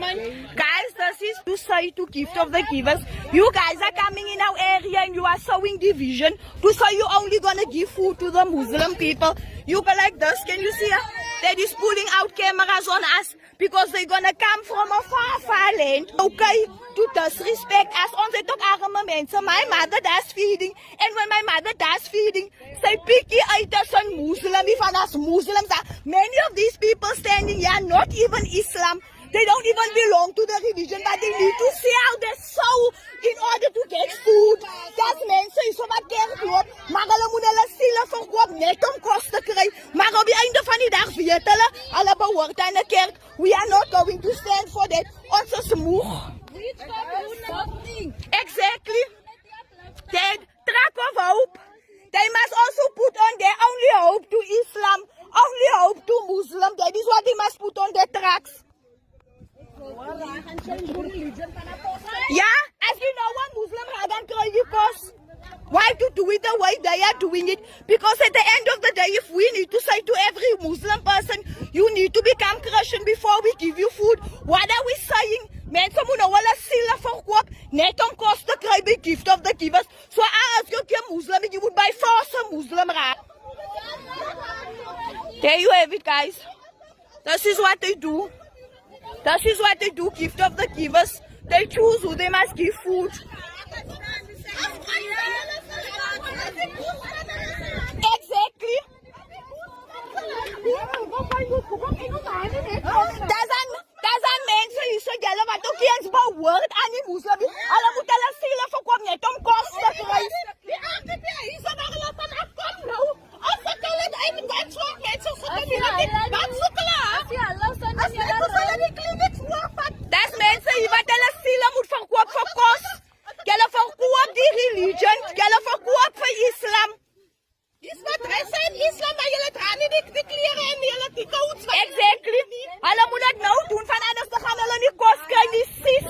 Guys, this is to say to gift of the givers. You guys are coming in our area and you are sowing division to say you only gonna give food to the Muslim people. You go like this, can you see her? That is pulling out cameras on us because they're gonna come from a far land. Okay, to disrespect us. Ons het ook arme mensen. My mother does feeding. And when my mother does feeding, say picky uit as a Muslim. Van us Muslims are. Many of these people standing here, not even Islam. They don't even belong to the religion, but they need to sell their soul in order to get food. That's mensen is wat kerk loop, maar hulle moet hulle siele verkoop net om kos te kry. Maar op die einde van die dag weet hulle behoort aan 'n kerk. We are not going to stand for that. Ons is moeg. Exactly. That track of hope. They must also put on their only hope to Islam, only hope to Muslim. That is what they must put on their tracks. Yeah, as you know, one Muslim hadn't cried because why to do it the way they are doing it? Because at the end of the day, if we need to say to every Muslim person, you need to become Christian before we give you food, what are we saying? Mensen moet nou wel 'n siele verkoop net om kos te kry by gift of the givers. So as jy 'n Muslim, jy moet by force 'n Muslim raak. There you have it, guys. This is what they do. This is what they do, gift of the givers. They choose who they must give food. Exactly. Doesn't mean so you should get a lot of kids about word and you Muslim. All of the Sila for come net on cost the price. That's meant so you tell us Sila moet verkoop for cost. Gelle verkoop die religion, gelle verkoop for Islam. Is wat hy sê Islam maar julle dra nie die klere en julle die coats. Exactly. Hulle moet dit nou doen van anders dan gaan hulle nie kos kry nie sis.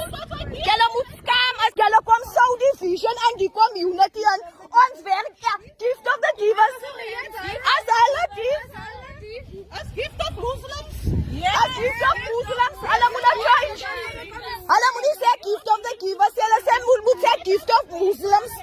Julle moet skam as julle kom so division en die community en ons werk ja, gift of the givers. As hulle as gift of Muslims. As gift of Muslims. Hulle moet dit change. Hulle moet nie sê gift of the givers, hulle sê moet sê gift of Muslims.